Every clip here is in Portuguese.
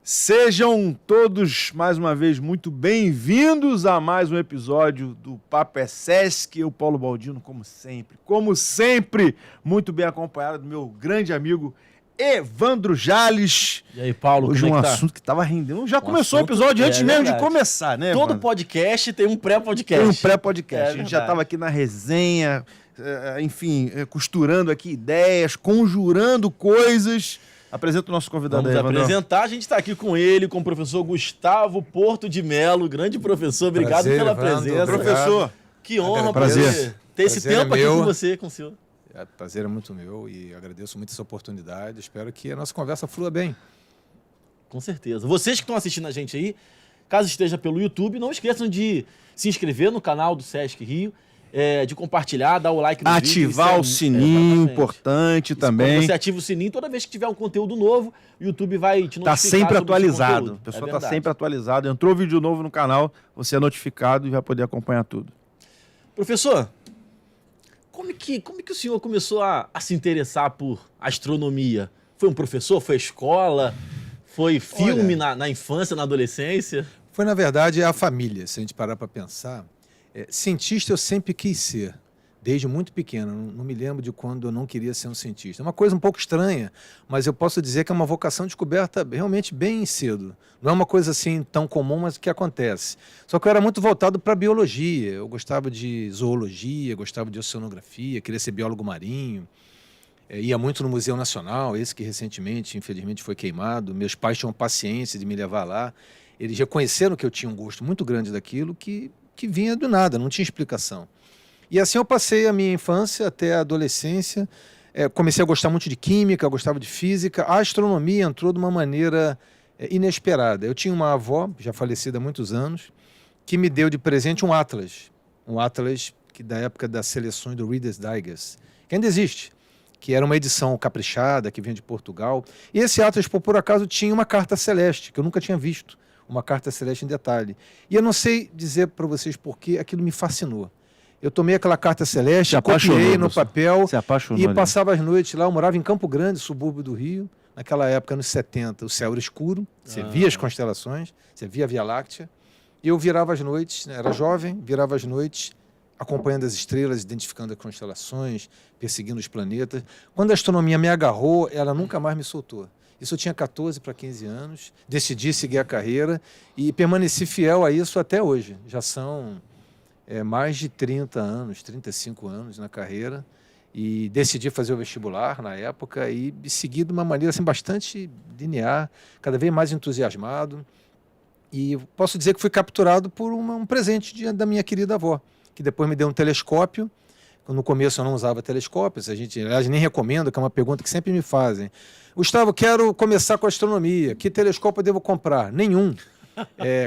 Sejam todos, mais uma vez, muito bem-vindos a mais um episódio do Papo é Sesc. Eu, Paulo Baldino, como sempre, muito bem acompanhado do meu grande amigo Evandro Jales. E aí, Paulo, hoje como é que um tá? assunto que estava rendendo. Já começou o episódio antes mesmo de começar, né, Todo Evandro? podcast tem um pré-podcast. Tem um pré-podcast. A gente já verdade. estava aqui na resenha, enfim, costurando aqui ideias, conjurando coisas. Apresenta o nosso convidado Vamos aí, Evandro. apresentar. A gente está aqui com ele, com o professor Gustavo Porto de Melo, grande professor. Obrigado Prazer, pela Evandro. presença. Professor, Que honra Prazer. ter esse Prazer é tempo aqui meu. com você, com o senhor. Prazer é muito meu e agradeço muito essa oportunidade. Espero que a nossa conversa flua bem. Com certeza. Vocês que estão assistindo a gente aí, caso esteja pelo YouTube, não esqueçam de se inscrever no canal do Sesc Rio, de compartilhar, dar o like no vídeo. ativar Isso o sininho, exatamente. importante Isso, também. Quando você ativa o sininho, toda vez que tiver um conteúdo novo, o YouTube vai te notificar. Tá sempre sobre o seu atualizado. conteúdo. O pessoal É tá verdade. sempre atualizado. Entrou vídeo novo no canal, você é notificado e vai poder acompanhar tudo. Professor, como que o senhor começou a se interessar por astronomia? Foi um professor? Foi escola? Foi filme na infância, na adolescência? Foi, na verdade, a família, se a gente parar para pensar. Cientista eu sempre quis ser, desde muito pequeno. Não me lembro de quando eu não queria ser um cientista. É uma coisa um pouco estranha, mas eu posso dizer que é uma vocação descoberta realmente bem cedo. Não é uma coisa assim tão comum, mas que acontece. Só que eu era muito voltado para a biologia. Eu gostava de zoologia, gostava de oceanografia, queria ser biólogo marinho. Ia muito no Museu Nacional, esse que recentemente, infelizmente, foi queimado. Meus pais tinham paciência de me levar lá. Eles reconheceram que eu tinha um gosto muito grande daquilo que vinha do nada, não tinha explicação. E assim eu passei a minha infância até a adolescência. Comecei a gostar muito de química, gostava de física. A astronomia entrou de uma maneira inesperada. Eu tinha uma avó, já falecida há muitos anos, que me deu de presente um Atlas. Um Atlas da época das seleções do Reader's Digest, que ainda existe, que era uma edição caprichada, que vinha de Portugal. E esse Atlas, por acaso, tinha uma carta celeste, que eu nunca tinha visto, uma carta celeste em detalhe. E eu não sei dizer para vocês por que aquilo me fascinou. Eu tomei aquela carta celeste, copiei no papel Se apaixonou, e né? passava as noites lá. Eu morava em Campo Grande, subúrbio do Rio. Naquela época, nos 70, o céu era escuro, você via as constelações, você via a Via Láctea. E eu virava as noites, né, era jovem, virava as noites, acompanhando as estrelas, identificando as constelações, perseguindo os planetas. Quando a astronomia me agarrou, ela nunca mais me soltou. Isso eu tinha 14 para 15 anos, decidi seguir a carreira e permaneci fiel a isso até hoje. Já são mais de 30 anos, 35 anos na carreira, e decidi fazer o vestibular na época e segui de uma maneira assim, bastante linear, cada vez mais entusiasmado. E posso dizer que fui capturado por um presente da minha querida avó, que depois me deu um telescópio. No começo eu não usava telescópios, aliás, nem recomendo, que é uma pergunta que sempre me fazem. Gustavo, quero começar com astronomia, que telescópio eu devo comprar? Nenhum.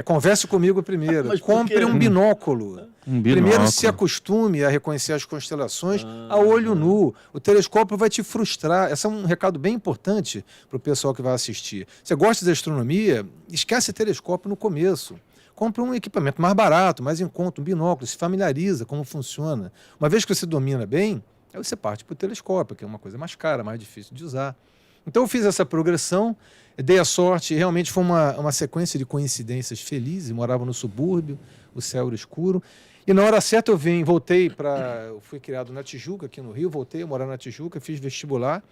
Converse comigo primeiro. Mas por Compre quê? um binóculo. Primeiro se acostume a reconhecer as constelações a olho nu. O telescópio vai te frustrar. Esse é um recado bem importante para o pessoal que vai assistir. Você gosta de astronomia? Esquece telescópio no começo. Compre um equipamento mais barato, mais em conta, um binóculo, se familiariza como funciona. Uma vez que você domina bem, aí você parte para o telescópio, que é uma coisa mais cara, mais difícil de usar. Então eu fiz essa progressão, dei a sorte, realmente foi uma sequência de coincidências felizes, morava no subúrbio, o céu era escuro, e na hora certa eu fui criado na Tijuca, aqui no Rio, voltei a morar na Tijuca, fiz vestibular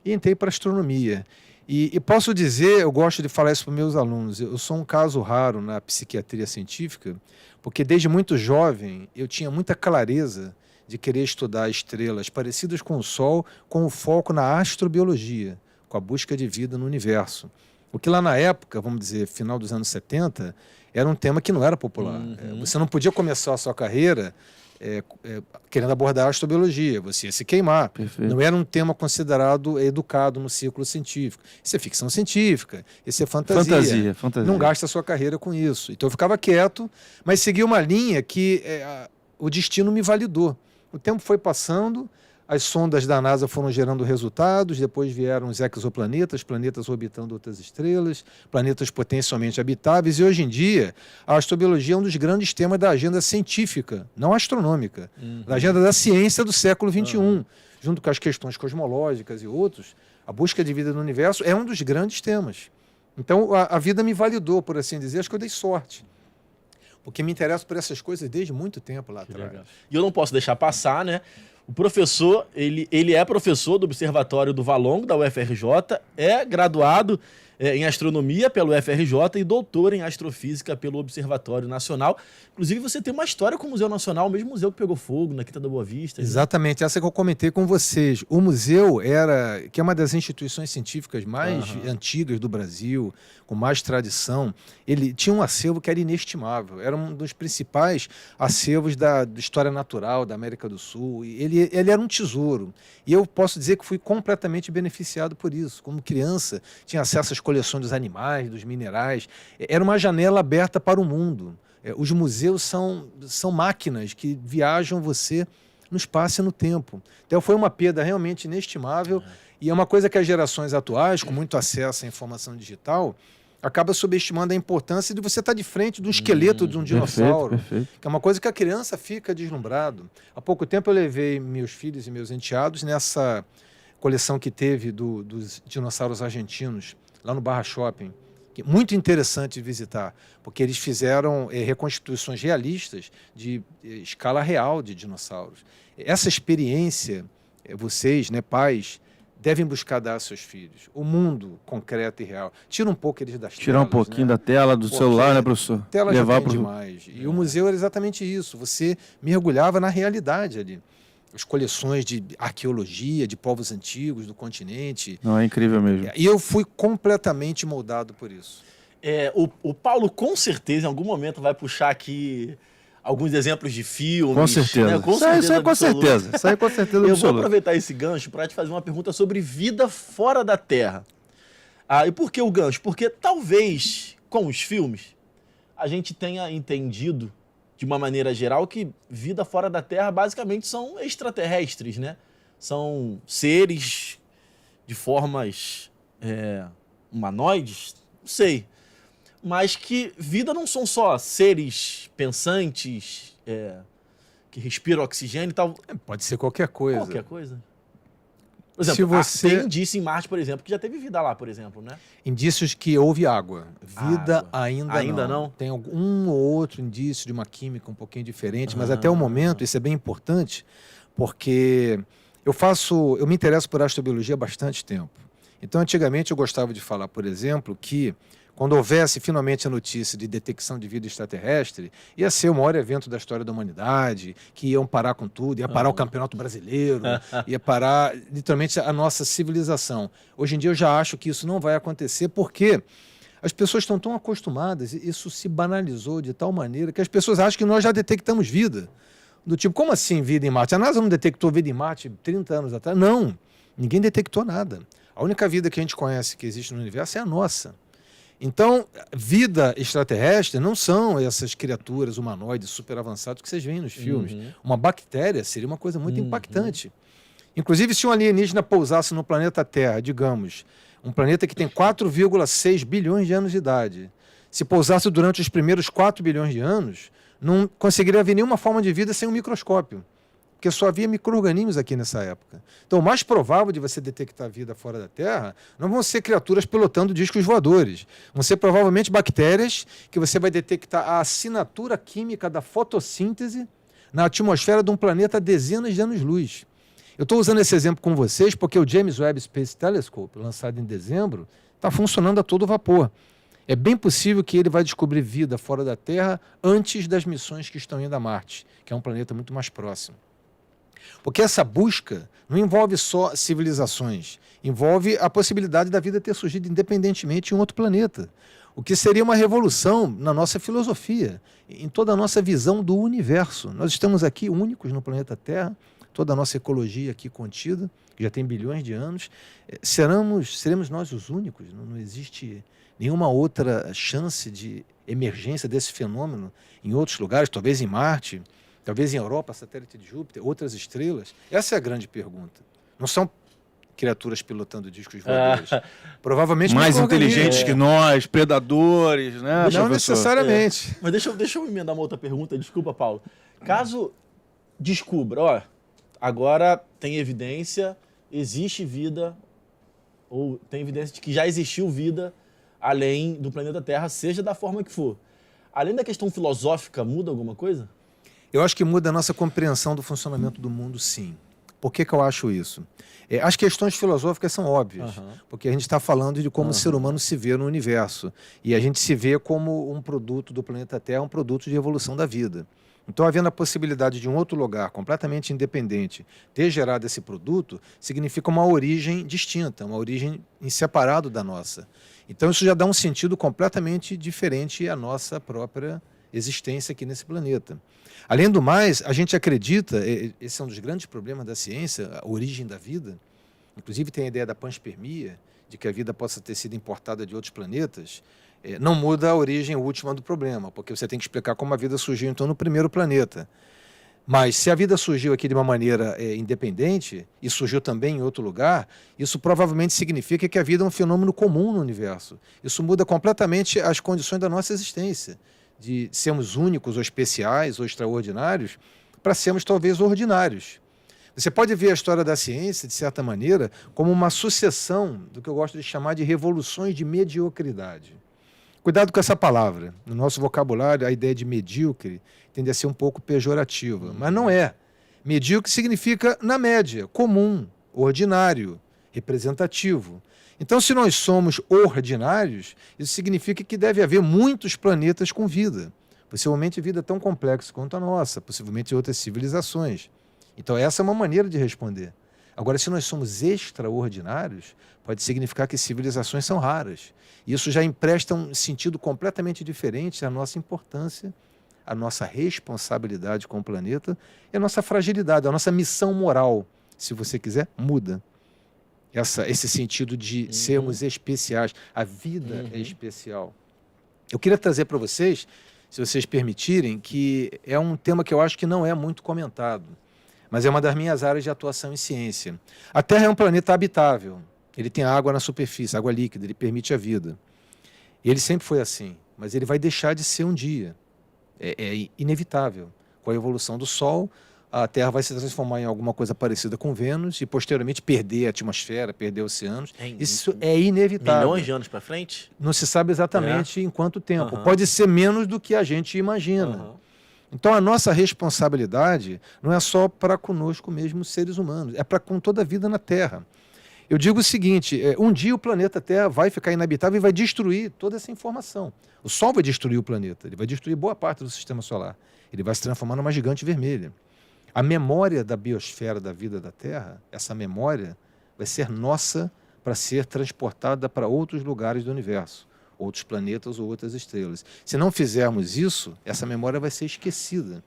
e entrei para astronomia. E posso dizer, eu gosto de falar isso para os meus alunos, eu sou um caso raro na psiquiatria científica, porque desde muito jovem eu tinha muita clareza de querer estudar estrelas parecidas com o Sol, com o foco na astrobiologia, com a busca de vida no universo. O que lá na época, vamos dizer, final dos anos 70, era um tema que não era popular. Você não podia começar a sua carreira querendo abordar a astrobiologia, você ia se queimar. Perfeito. Não era um tema considerado educado no círculo científico. Isso é ficção científica, isso é fantasia. Fantasia. Não gasta a sua carreira com isso. Então eu ficava quieto, mas segui uma linha que o destino me validou. O tempo foi passando, as sondas da NASA foram gerando resultados, depois vieram os exoplanetas, planetas orbitando outras estrelas, planetas potencialmente habitáveis, e hoje em dia a astrobiologia é um dos grandes temas da agenda científica, não astronômica, da agenda da ciência do século XXI, junto com as questões cosmológicas e outros. A busca de vida no universo é um dos grandes temas. Então, a vida me validou, por assim dizer. Acho que eu dei sorte. Porque me interesso por essas coisas desde muito tempo lá atrás. Legal. E eu não posso deixar passar, né? O professor, ele é professor do Observatório do Valongo, da UFRJ, é graduado em astronomia pelo UFRJ e doutor em astrofísica pelo Observatório Nacional. Inclusive, você tem uma história com o Museu Nacional, o mesmo museu que pegou fogo na Quinta da Boa Vista. Exatamente, essa que eu comentei com vocês. O museu que é uma das instituições científicas mais antigas do Brasil, com mais tradição, ele tinha um acervo que era inestimável. Era um dos principais acervos da história natural da América do Sul. E ele era um tesouro. E eu posso dizer que fui completamente beneficiado por isso. Como criança, tinha acesso às coleções dos animais, dos minerais. Era uma janela aberta para o mundo. Os museus são máquinas que viajam você no espaço e no tempo. Então foi uma perda realmente inestimável e é uma coisa que as gerações atuais, com muito acesso à informação digital, acaba subestimando a importância de você estar de frente do esqueleto de um dinossauro, perfeito. que é uma coisa que a criança fica deslumbrado. Há pouco tempo eu levei meus filhos e meus enteados nessa coleção que teve dos dinossauros argentinos, lá no Barra Shopping. Muito interessante de visitar, porque eles fizeram reconstituições realistas de escala real de dinossauros. Essa experiência, vocês, né, pais, devem buscar dar aos seus filhos. O mundo concreto e real. Tira um pouco eles das telas. Tirar um pouquinho né? da tela, do celular, né, professor? Tela Levar já tem demais. E o museu era exatamente isso. Você mergulhava na realidade ali. As coleções de arqueologia, de povos antigos do continente. Não, é incrível mesmo. E eu fui completamente moldado por isso. O Paulo, com certeza, em algum momento, vai puxar aqui alguns exemplos de filmes. Com certeza. Né? Isso aí com certeza. Isso aí com certeza Eu vou absoluta. aproveitar esse gancho para te fazer uma pergunta sobre vida fora da Terra. E por que o gancho? Porque talvez, com os filmes, a gente tenha entendido, de uma maneira geral, que vida fora da Terra basicamente são extraterrestres, né? São seres de formas humanoides, não sei. Mas que vida não são só seres pensantes, que respiram oxigênio e tal. Pode ser qualquer coisa. Qualquer coisa. Por exemplo, Se você... tem indício em Marte, por exemplo, que já teve vida lá, por exemplo, né? Indícios que houve água. Vida Água. ainda não. Tem um ou outro indício de uma química um pouquinho diferente, mas até o momento, isso é bem importante, porque eu me interesso por astrobiologia há bastante tempo. Então, antigamente, eu gostava de falar, por exemplo, que quando houvesse finalmente a notícia de detecção de vida extraterrestre, ia ser o maior evento da história da humanidade, que iam parar com tudo, ia parar o Campeonato Brasileiro, ia parar literalmente a nossa civilização. Hoje em dia eu já acho que isso não vai acontecer, porque as pessoas estão tão acostumadas, isso se banalizou de tal maneira que as pessoas acham que nós já detectamos vida. Do tipo, como assim vida em Marte? A NASA não detectou vida em Marte 30 anos atrás? Não, ninguém detectou nada. A única vida que a gente conhece que existe no universo é a nossa. Então, vida extraterrestre não são essas criaturas humanoides super avançadas que vocês veem nos filmes. Uma bactéria seria uma coisa muito impactante. Inclusive, se um alienígena pousasse no planeta Terra, digamos, um planeta que tem 4,6 bilhões de anos de idade, se pousasse durante os primeiros 4 bilhões de anos, não conseguiria haver nenhuma forma de vida sem um microscópio. Porque só havia micro-organismos aqui nessa época. Então, o mais provável de você detectar vida fora da Terra não vão ser criaturas pilotando discos voadores. Vão ser provavelmente bactérias que você vai detectar a assinatura química da fotossíntese na atmosfera de um planeta a dezenas de anos-luz. Eu estou usando esse exemplo com vocês porque o James Webb Space Telescope, lançado em dezembro, está funcionando a todo vapor. É bem possível que ele vai descobrir vida fora da Terra antes das missões que estão indo a Marte, que é um planeta muito mais próximo. Porque essa busca não envolve só civilizações, envolve a possibilidade da vida ter surgido independentemente em outro planeta, o que seria uma revolução na nossa filosofia, em toda a nossa visão do universo. Nós estamos aqui únicos no planeta Terra, toda a nossa ecologia aqui contida, que já tem bilhões de anos, seremos nós os únicos, não existe nenhuma outra chance de emergência desse fenômeno em outros lugares, talvez em Marte, talvez em Europa, satélite de Júpiter, outras estrelas? Essa é a grande pergunta. Não são criaturas pilotando discos voadores. Provavelmente mais inteligentes que nós, predadores, né? Não necessariamente. Mas deixa eu emendar uma outra pergunta, desculpa, Paulo. Caso descubra, agora tem evidência, existe vida, ou tem evidência de que já existiu vida além do planeta Terra, seja da forma que for. Além da questão filosófica, muda alguma coisa? Eu acho que muda a nossa compreensão do funcionamento do mundo, sim. Por que eu acho isso? As questões filosóficas são óbvias, porque a gente está falando de como o ser humano se vê no universo. E a gente se vê como um produto do planeta Terra, um produto de evolução da vida. Então, havendo a possibilidade de um outro lugar completamente independente ter gerado esse produto, significa uma origem distinta, uma origem em separado da nossa. Então, isso já dá um sentido completamente diferente à nossa própria existência aqui nesse planeta. Além do mais, a gente acredita, esse é um dos grandes problemas da ciência, a origem da vida. Inclusive tem a ideia da panspermia, de que a vida possa ter sido importada de outros planetas. Não muda a origem última do problema, porque você tem que explicar como a vida surgiu então no primeiro planeta. Mas se a vida surgiu aqui de uma maneira independente e surgiu também em outro lugar, isso provavelmente significa que a vida é um fenômeno comum no universo. Isso muda completamente as condições da nossa existência, de sermos únicos ou especiais ou extraordinários, para sermos talvez ordinários. Você pode ver a história da ciência, de certa maneira, como uma sucessão do que eu gosto de chamar de revoluções de mediocridade. Cuidado com essa palavra. No nosso vocabulário, a ideia de medíocre tende a ser um pouco pejorativa, mas não é. Medíocre significa na média, comum, ordinário, representativo. Então, se nós somos ordinários, isso significa que deve haver muitos planetas com vida. Possivelmente vida tão complexa quanto a nossa, possivelmente outras civilizações. Então, essa é uma maneira de responder. Agora, se nós somos extraordinários, pode significar que civilizações são raras. Isso já empresta um sentido completamente diferente à nossa importância, à nossa responsabilidade com o planeta e à nossa fragilidade, à nossa missão moral, se você quiser, muda. Esse sentido de sermos especiais. A vida é especial. Eu queria trazer para vocês, se vocês permitirem, que é um tema que eu acho que não é muito comentado, mas é uma das minhas áreas de atuação em ciência. A Terra é um planeta habitável. Ele tem água na superfície, água líquida, ele permite a vida. Ele sempre foi assim, mas ele vai deixar de ser um dia. É inevitável. Com a evolução do Sol, a Terra vai se transformar em alguma coisa parecida com Vênus e, posteriormente, perder a atmosfera, perder oceanos. Isso é inevitável. Milhões de anos para frente? Não se sabe exatamente em quanto tempo. Pode ser menos do que a gente imagina. Então, a nossa responsabilidade não é só para conosco mesmo, seres humanos, é para com toda a vida na Terra. Eu digo o seguinte, um dia o planeta Terra vai ficar inabitável e vai destruir toda essa informação. O Sol vai destruir o planeta, ele vai destruir boa parte do sistema solar. Ele vai se transformar numa gigante vermelha. A memória da biosfera da vida da Terra, essa memória vai ser nossa para ser transportada para outros lugares do universo, outros planetas ou outras estrelas. Se não fizermos isso, essa memória vai ser esquecida.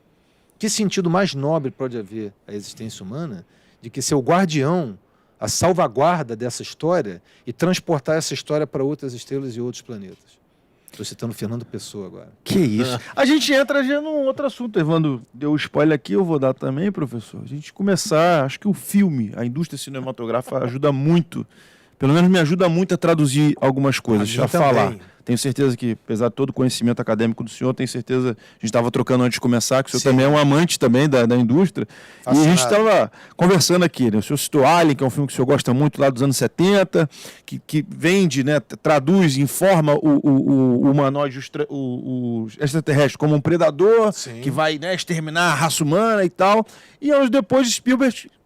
Que sentido mais nobre pode haver a existência humana de que ser o guardião, a salvaguarda dessa história e transportar essa história para outras estrelas e outros planetas? Estou citando Fernando Pessoa agora. Que isso. A gente entra já num outro assunto. Evandro deu spoiler aqui, eu vou dar também, professor. A gente começar, acho que o filme, a indústria cinematográfica ajuda muito, pelo menos me ajuda muito a traduzir algumas coisas, a falar. Tenho certeza que, apesar de todo o conhecimento acadêmico do senhor, tenho certeza, a gente estava trocando antes de começar, que o senhor também é um amante também da indústria. Fascinado. E a gente estava conversando aqui, né? O senhor citou Alien, que é um filme que o senhor gosta muito, lá dos anos 70, que vende, né, traduz, informa o humanoide, o extraterrestre como um predador, que vai, né, exterminar a raça humana e tal. E anos depois,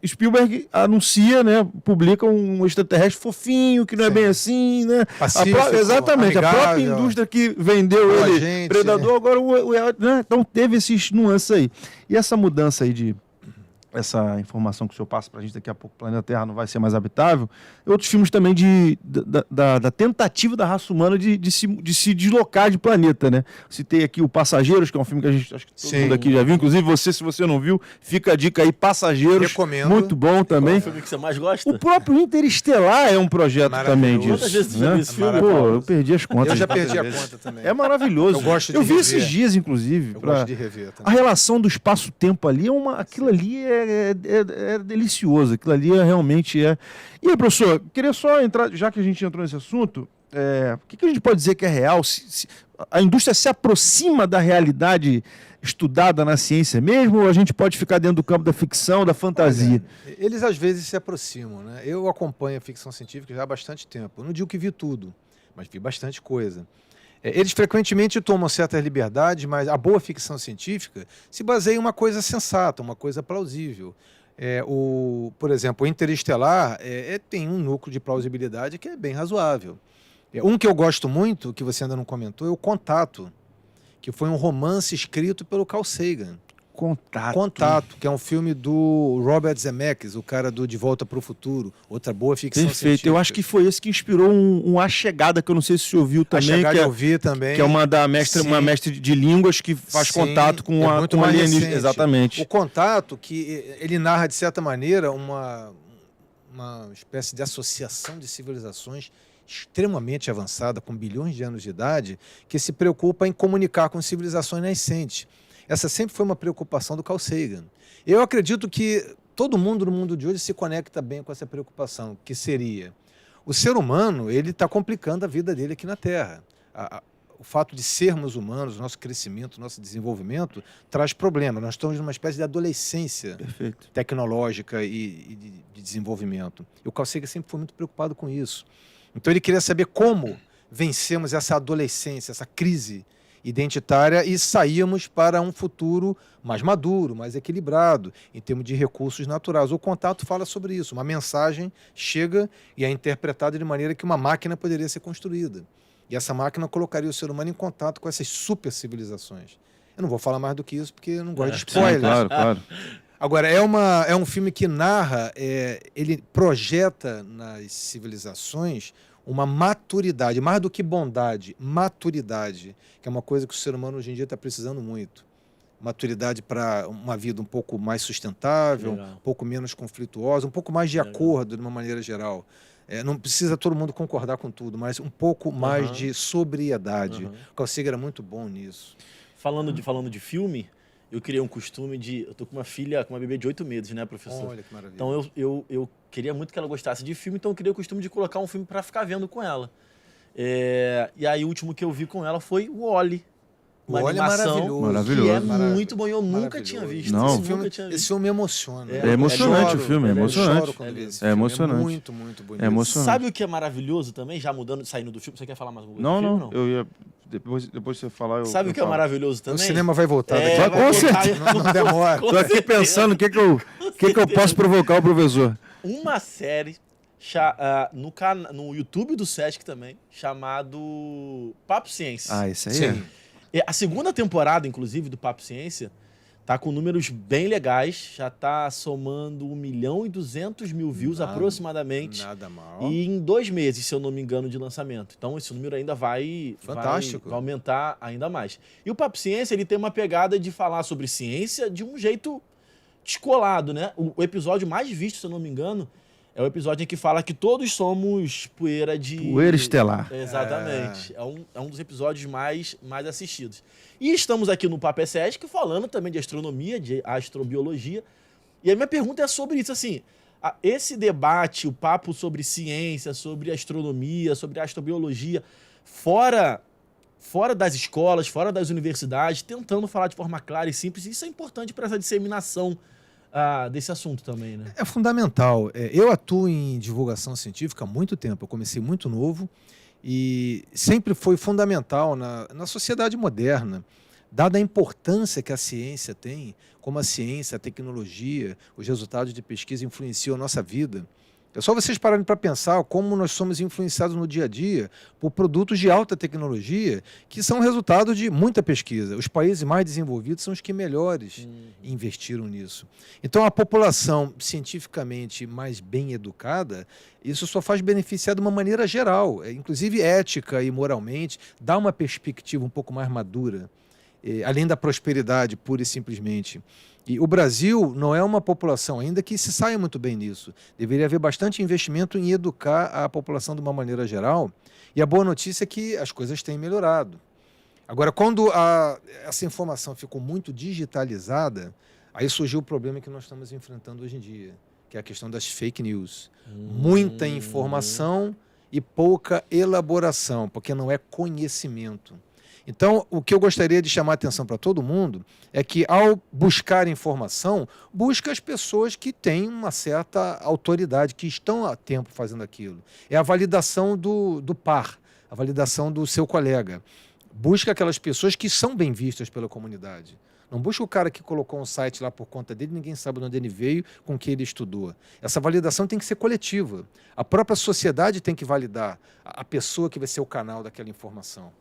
Spielberg anuncia, né, publica um extraterrestre fofinho, que não é bem assim, né? Exatamente, amigável, a própria indústria que vendeu ele predador, agora né? Então teve esses nuances aí. E essa mudança aí essa informação que o senhor passa pra gente daqui a pouco, o planeta Terra não vai ser mais habitável, outros filmes também da tentativa da raça humana de se deslocar de planeta, né? Citei aqui o Passageiros, que é um filme que a gente, acho que todo mundo aqui já viu, inclusive você, se você não viu, fica a dica aí, Passageiros. Recomendo. Muito bom também. Qual é o filme que você mais gosta? O próprio Interestelar é um projeto também disso. Quantas vezes você já viu esse filme? Pô, eu perdi as contas. Eu já perdi a conta também. É maravilhoso. Eu gosto de vi rever. esses dias, inclusive. Eu gosto de rever também. A relação do espaço-tempo ali aquilo ali é delicioso, aquilo ali realmente é. E aí, professor, queria só entrar, já que a gente entrou nesse assunto, o que a gente pode dizer que é real? Se a indústria se aproxima da realidade estudada na ciência mesmo, ou a gente pode ficar dentro do campo da ficção, da fantasia? Olha, eles às vezes se aproximam, né? Eu acompanho a ficção científica já há bastante tempo. Eu não digo que vi tudo, mas vi bastante coisa. Eles frequentemente tomam certas liberdades, mas a boa ficção científica se baseia em uma coisa sensata, uma coisa plausível. Por exemplo, o Interestelar tem um núcleo de plausibilidade que é bem razoável. Um que eu gosto muito, que você ainda não comentou, é o Contato, que foi um romance escrito pelo Carl Sagan. Contato, que é um filme do Robert Zemeckis, o cara do De Volta para o Futuro, outra boa ficção Perfeito. científica. Eu acho que foi esse que inspirou um A Chegada, que eu não sei se você ouviu também. A Chegada que eu vi também. Que é uma mestre de línguas que faz contato com muito com mais alienígena. recente. Exatamente. O Contato, que ele narra, de certa maneira, uma espécie de associação de civilizações extremamente avançada, com bilhões de anos de idade, que se preocupa em comunicar com civilizações nascentes. Essa sempre foi uma preocupação do Carl Sagan. Eu acredito que todo mundo no mundo de hoje se conecta bem com essa preocupação, que seria o ser humano, ele está complicando a vida dele aqui na Terra. O fato de sermos humanos, nosso crescimento, nosso desenvolvimento, traz problema. Nós estamos numa espécie de adolescência Perfeito. tecnológica e de desenvolvimento. E o Carl Sagan sempre foi muito preocupado com isso. Então ele queria saber como vencemos essa adolescência, essa crise identitária e saímos para um futuro mais maduro, mais equilibrado, em termos de recursos naturais. O Contato fala sobre isso. Uma mensagem chega e é interpretada de maneira que uma máquina poderia ser construída. E essa máquina colocaria o ser humano em contato com essas super civilizações. Eu não vou falar mais do que isso, porque eu não gosto de spoilers. Claro, claro. Agora, é um filme que narra, ele projeta nas civilizações uma maturidade, mais do que bondade, maturidade, que é uma coisa que o ser humano hoje em dia está precisando muito. Maturidade para uma vida um pouco mais sustentável, Legal. um pouco menos conflituosa, um pouco mais de acordo de uma maneira geral. Não precisa todo mundo concordar com tudo, mas um pouco mais de sobriedade. O Carl Sagan era muito bom nisso. Falando de filme, eu criei um costume de... Eu tô com uma bebê de 8 meses, né, professor? Olha que maravilha. Então eu queria muito que ela gostasse de filme, então eu criei o costume de colocar um filme para ficar vendo com ela. E aí o último que eu vi com ela foi o Wall-E. Uma Wall-E é animação maravilhoso. que é muito bom e eu nunca tinha visto. Não. Esse filme me emociona. É emocionante Eu o filme, é choro emocionante. quando vejo esse É filme. emocionante. É muito, muito bonito. É emocionante. Sabe o que é maravilhoso também, já mudando, saindo do filme? Você quer falar mais alguma coisa Não, do filme? não. Eu ia... Depois você falar, eu Sabe o que é falo. maravilhoso também? O cinema vai voltar daqui. vai vai com voltar, certeza. Não demora. Tô aqui pensando o que eu posso provocar o professor. Uma série no YouTube do Sesc também, chamado Papo Ciência. Esse aí Sim. A segunda temporada, inclusive, do Papo Ciência, tá com números bem legais, já tá somando 1.200.000 views aproximadamente. Nada mal. E em 2 meses, se eu não me engano, de lançamento. Então esse número ainda vai aumentar ainda mais. E o Papo Ciência, ele tem uma pegada de falar sobre ciência de um jeito descolado, né? O episódio mais visto, se eu não me engano, é o episódio em que fala que todos somos poeira estelar. Exatamente. É um dos episódios mais assistidos. E estamos aqui no Papo Sesc falando também de astronomia, de astrobiologia. E a minha pergunta é sobre isso, assim, esse debate, o papo sobre ciência, sobre astronomia, sobre astrobiologia, fora das escolas, fora das universidades, tentando falar de forma clara e simples, isso é importante para essa disseminação desse assunto também, né? É fundamental. Eu atuo em divulgação científica há muito tempo. Eu comecei muito novo e sempre foi fundamental na sociedade moderna, dada a importância que a ciência tem, como a ciência, a tecnologia, os resultados de pesquisa influenciam a nossa vida. É só vocês pararem para pensar como nós somos influenciados no dia a dia por produtos de alta tecnologia que são resultado de muita pesquisa. Os países mais desenvolvidos são os que melhores investiram nisso. Então, a população cientificamente mais bem educada, isso só faz beneficiar de uma maneira geral, inclusive ética e moralmente, dá uma perspectiva um pouco mais madura, além da prosperidade, pura e simplesmente. E o Brasil não é uma população ainda que se saia muito bem nisso. Deveria haver bastante investimento em educar a população de uma maneira geral. E a boa notícia é que as coisas têm melhorado. Agora, quando essa informação ficou muito digitalizada, aí surgiu o problema que nós estamos enfrentando hoje em dia, que é a questão das fake news. Muita informação e pouca elaboração, porque não é conhecimento. Então, o que eu gostaria de chamar a atenção para todo mundo é que, ao buscar informação, busca as pessoas que têm uma certa autoridade, que estão há tempo fazendo aquilo. É a validação do par. a validação do seu colega. Busca aquelas pessoas que são bem vistas pela comunidade. Não busca o cara que colocou um site lá por conta dele, ninguém sabe de onde ele veio, com o que ele estudou. Essa validação tem que ser coletiva. A própria sociedade tem que validar a pessoa que vai ser o canal daquela informação.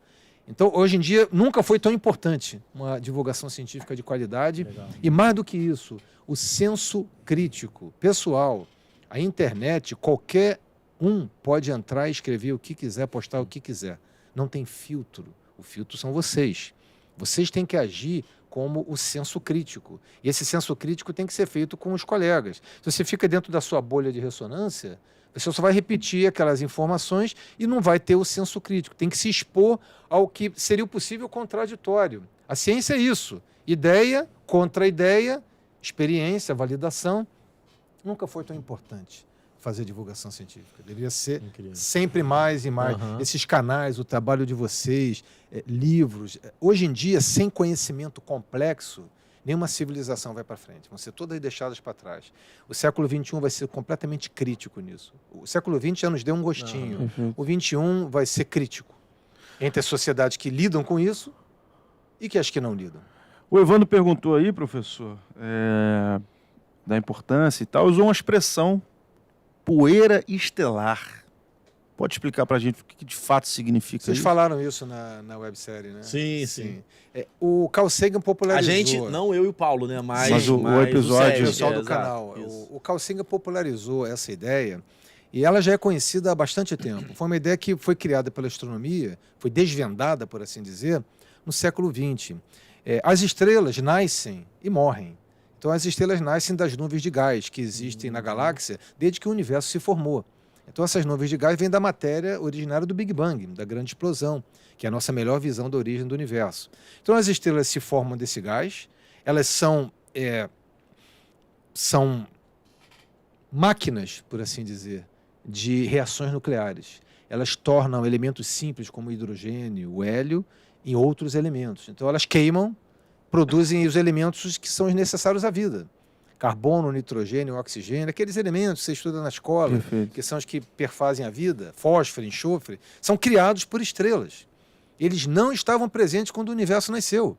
Então, hoje em dia, nunca foi tão importante uma divulgação científica de qualidade. Legal. E mais do que isso, o senso crítico pessoal, a internet, qualquer um pode entrar e escrever o que quiser, postar o que quiser. Não tem filtro. O filtro são vocês. Vocês têm que agir como o senso crítico. E esse senso crítico tem que ser feito com os colegas. Se você fica dentro da sua bolha de ressonância, você só vai repetir aquelas informações e não vai ter o senso crítico. Tem que se expor ao que seria o possível contraditório. A ciência é isso. Ideia, contra-ideia, experiência, validação. Nunca foi tão importante fazer divulgação científica. Deveria ser sempre mais e mais. Esses canais, o trabalho de vocês, livros. Hoje em dia, sem conhecimento complexo, nenhuma civilização vai para frente. Vão ser todas deixadas para trás. O século XXI vai ser completamente crítico nisso. O século XX já nos deu um gostinho. O XXI vai ser crítico. Entre as sociedades que lidam com isso e que as que não lidam. O Evandro perguntou aí, professor, da importância e tal, usou uma expressão poeira estelar. Pode explicar para a gente o que de fato significa Vocês isso? falaram isso na websérie, né? Sim. O Carl Sagan popularizou. A gente, não eu e o Paulo, né? Mas o episódio- O pessoal do exato, canal. isso. O Carl Sagan popularizou essa ideia e ela já é conhecida há bastante tempo. Foi uma ideia que foi criada pela astronomia, foi desvendada, por assim dizer, no século XX. As estrelas nascem e morrem. Então, as estrelas nascem das nuvens de gás que existem na galáxia desde que o universo se formou. Então, essas nuvens de gás vêm da matéria originária do Big Bang, da grande explosão, que é a nossa melhor visão da origem do universo. Então, as estrelas se formam desse gás, elas são máquinas, por assim dizer, de reações nucleares. Elas tornam elementos simples, como o hidrogênio, o hélio, em outros elementos. Então, elas queimam, produzem os elementos que são necessários à vida. Carbono, nitrogênio, oxigênio, aqueles elementos que você estuda na escola, Perfeito. que são os que perfazem a vida, fósforo, enxofre, são criados por estrelas. Eles não estavam presentes quando o universo nasceu.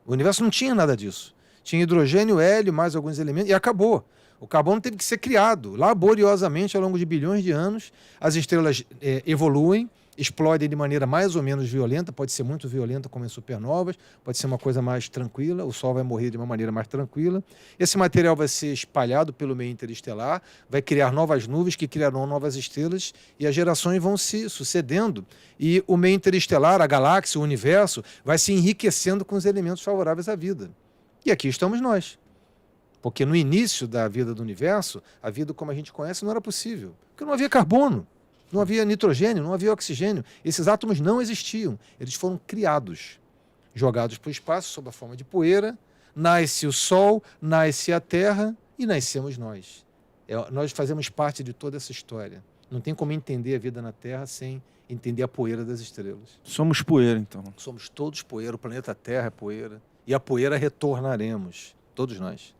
O universo não tinha nada disso. Tinha hidrogênio, hélio, mais alguns elementos, e acabou. O carbono teve que ser criado laboriosamente ao longo de bilhões de anos. As estrelas evoluem, explodem de maneira mais ou menos violenta, pode ser muito violenta como em supernovas, pode ser uma coisa mais tranquila, o Sol vai morrer de uma maneira mais tranquila. Esse material vai ser espalhado pelo meio interestelar, vai criar novas nuvens que criarão novas estrelas e as gerações vão se sucedendo. E o meio interestelar, a galáxia, o universo, vai se enriquecendo com os elementos favoráveis à vida. E aqui estamos nós. Porque no início da vida do universo, a vida como a gente conhece não era possível, porque não havia carbono. Não havia nitrogênio, não havia oxigênio. Esses átomos não existiam. Eles foram criados, jogados para o espaço sob a forma de poeira. Nasce o Sol, nasce a Terra e nascemos nós. Nós fazemos parte de toda essa história. Não tem como entender a vida na Terra sem entender a poeira das estrelas. Somos poeira, então. Somos todos poeira, o planeta Terra é poeira. E a poeira retornaremos, todos nós.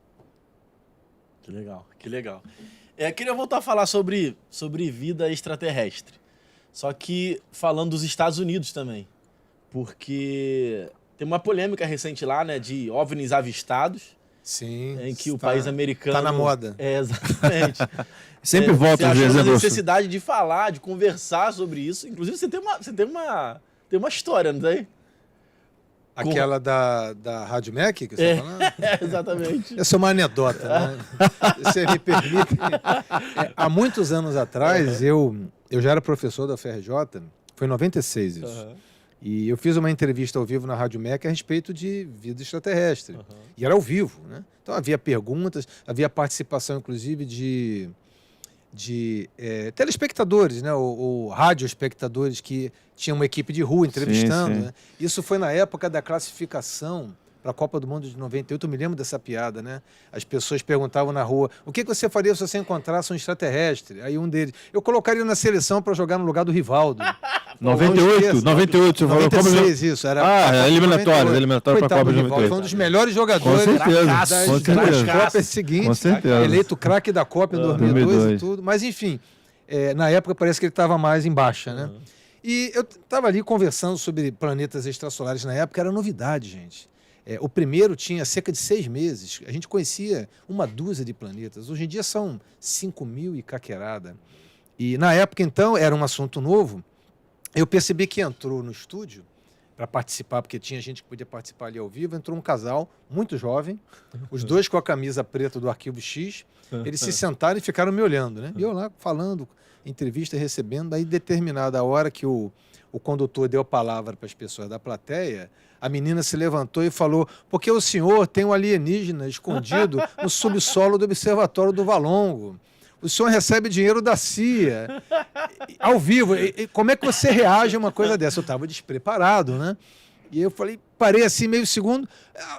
Que legal, que legal. Queria voltar a falar sobre vida extraterrestre. Só que falando dos Estados Unidos também. Porque tem uma polêmica recente lá, né, de OVNIs avistados. Sim. Em que o país americano... Está na moda. Exatamente. Sempre volta às vezes. vezes, Você achou a Adolfo. necessidade de falar, de conversar sobre isso. Inclusive, você tem uma história, não tem? Aquela da Rádio Mac que você está falando? Exatamente. Essa é uma anedota, né? Você me permite. Há muitos anos atrás, eu já era professor da UFRJ, foi em 96 isso. E eu fiz uma entrevista ao vivo na Rádio MEC a respeito de vida extraterrestre. E era ao vivo, né? Então havia perguntas, havia participação, inclusive, de telespectadores, né? ou radioespectadores que tinham uma equipe de rua entrevistando. Sim. Né? Isso foi na época da classificação para a Copa do Mundo de 98, eu me lembro dessa piada, né? As pessoas perguntavam na rua, o que você faria se você encontrasse um extraterrestre? Aí um deles, eu colocaria na seleção para jogar no lugar do Rivaldo. 98, você falou 96, isso. Era eliminatória para a Copa de 98. Foi um dos melhores jogadores Com certeza, das Copas seguintes. Com certeza. Eleito craque da Copa em 2002 e tudo. Mas, enfim, na época parece que ele estava mais em baixa, né? E eu estava ali conversando sobre planetas extrasolares na época, era novidade, gente. O primeiro tinha cerca de 6 meses. A gente conhecia uma dúzia de planetas. Hoje em dia são 5.000 e caquerada. E na época, então, era um assunto novo. Eu percebi que entrou no estúdio para participar, porque tinha gente que podia participar ali ao vivo. Entrou um casal muito jovem, os dois com a camisa preta do Arquivo X. Eles se sentaram e ficaram me olhando, né? E eu lá falando, entrevista recebendo. Aí, determinada hora que o condutor deu a palavra para as pessoas da plateia, a menina se levantou e falou: porque o senhor tem um alienígena escondido no subsolo do Observatório do Valongo. O senhor recebe dinheiro da CIA, ao vivo. Como é que você reage a uma coisa dessa? Eu estava despreparado, né? E eu falei, parei assim meio segundo.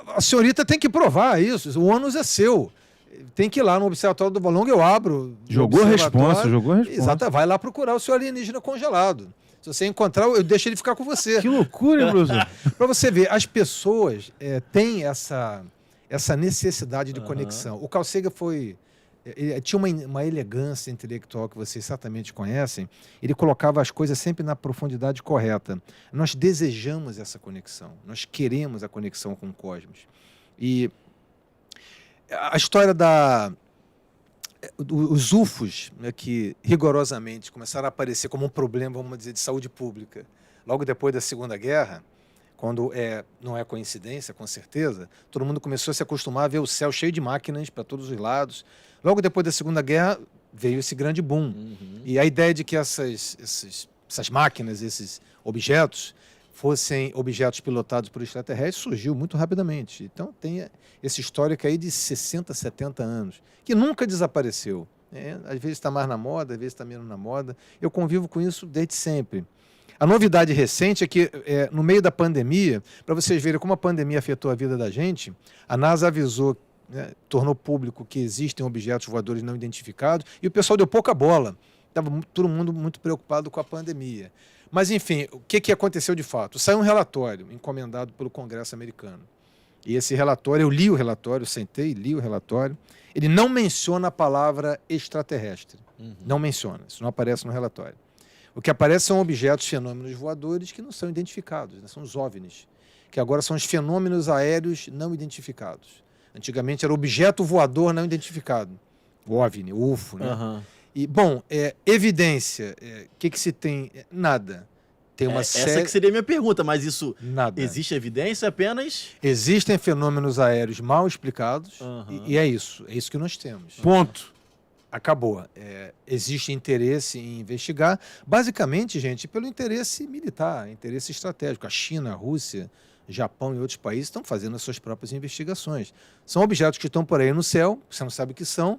A senhorita tem que provar isso, o ônus é seu. Tem que ir lá no Observatório do Valongo, eu abro. Jogou a responsa. Exato, vai lá procurar o seu alienígena congelado. Se você encontrar, eu deixo ele ficar com você. Que loucura, hein, professor? Para você ver, as pessoas têm essa necessidade de conexão. O Carl Sagan tinha uma elegância intelectual que vocês certamente conhecem. Ele colocava as coisas sempre na profundidade correta. Nós desejamos essa conexão. Nós queremos a conexão com o cosmos. E a história os UFOs, né, que rigorosamente começaram a aparecer como um problema, vamos dizer, de saúde pública, logo depois da Segunda Guerra, quando não é coincidência, com certeza, todo mundo começou a se acostumar a ver o céu cheio de máquinas para todos os lados. Logo depois da Segunda Guerra, veio esse grande boom. Uhum. E a ideia de que essas máquinas, esses objetos, fossem objetos pilotados por extraterrestres surgiu muito rapidamente. Então tem esse histórico aí de 60, 70 anos, que nunca desapareceu. Às vezes está mais na moda, às vezes está menos na moda. Eu convivo com isso desde sempre. A novidade recente é que, no meio da pandemia, para vocês verem como a pandemia afetou a vida da gente, a NASA avisou, né, tornou público que existem objetos voadores não identificados e o pessoal deu pouca bola. Estava todo mundo muito preocupado com a pandemia. Mas, enfim, o que aconteceu de fato? Saiu um relatório encomendado pelo Congresso americano. E esse relatório, eu li o relatório, sentei e li o relatório. Ele não menciona a palavra extraterrestre. Uhum. Não menciona, isso não aparece no relatório. O que aparece são objetos, fenômenos voadores que não são identificados, né? São os OVNIs, que agora são os fenômenos aéreos não identificados. Antigamente era objeto voador não identificado. O OVNI, o UFO, né? Uhum. E, bom, evidência, que se tem? Nada. Tem uma série... Essa que seria a minha pergunta, mas isso... Nada. Existe evidência apenas? Existem fenômenos aéreos mal explicados, e é isso que nós temos. Ponto. Acabou. Existe interesse em investigar, basicamente, gente, pelo interesse militar, interesse estratégico. A China, a Rússia, Japão e outros países estão fazendo as suas próprias investigações. São objetos que estão por aí no céu, você não sabe o que são,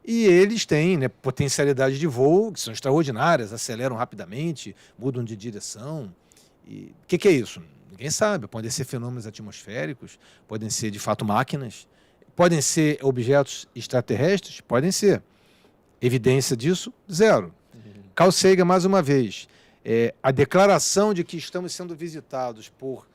e eles têm, né, potencialidade de voo, que são extraordinárias, aceleram rapidamente, mudam de direção. E o que é isso? Ninguém sabe. Podem ser fenômenos atmosféricos, podem ser, de fato, máquinas, podem ser objetos extraterrestres, podem ser. Evidência disso, zero. Carl Sagan, mais uma vez, a declaração de que estamos sendo visitados por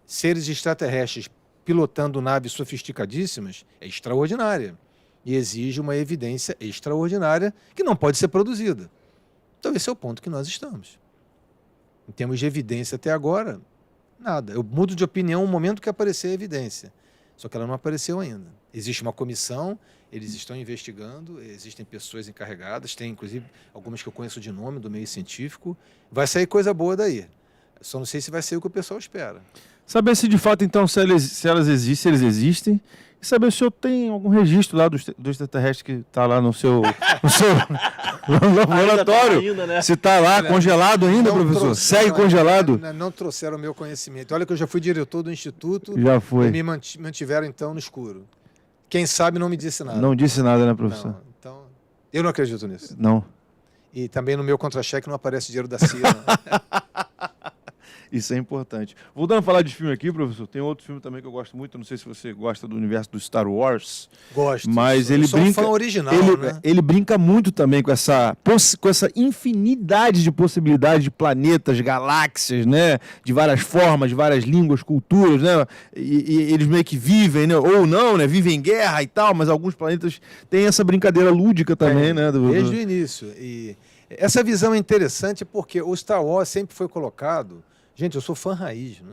seres extraterrestres pilotando naves sofisticadíssimas é extraordinária e exige uma evidência extraordinária que não pode ser produzida. Então esse é o ponto que nós estamos. Em termos de evidência até agora, nada. Eu mudo de opinião no momento que aparecer a evidência, só que ela não apareceu ainda. Existe uma comissão, eles estão investigando, existem pessoas encarregadas, tem inclusive algumas que eu conheço de nome do meio científico. Vai sair coisa boa daí. Só não sei se vai ser o que o pessoal espera. Saber se de fato, então, se elas existem, se eles existem, e saber se o senhor tem algum registro lá do extraterrestre que está lá no seu laboratório. Ainda, né? Se está lá congelado ainda, professor? Segue congelado? Não trouxeram o meu conhecimento. Olha que eu já fui diretor do instituto. Já foi. E me mantiveram, então, no escuro. Quem sabe não me disse nada. Não disse nada, né, professor? Não, então, eu não acredito nisso. Não. E também no meu contra-cheque não aparece dinheiro da CIA. Isso é importante. Voltando a falar de filme aqui, professor, tem outro filme também que eu gosto muito, não sei se você gosta do universo do Star Wars. Gosto. Mas ele sou brinca, um fã original, né? Ele brinca muito também com essa infinidade de possibilidades de planetas, galáxias, né? De várias formas, de várias línguas, culturas, né? E eles meio que vivem, né? Ou não, né? Vivem em guerra e tal, mas alguns planetas têm essa brincadeira lúdica também, né? Desde o início. E Essa visão é interessante porque o Star Wars sempre foi colocado... Gente, eu sou fã raiz, né?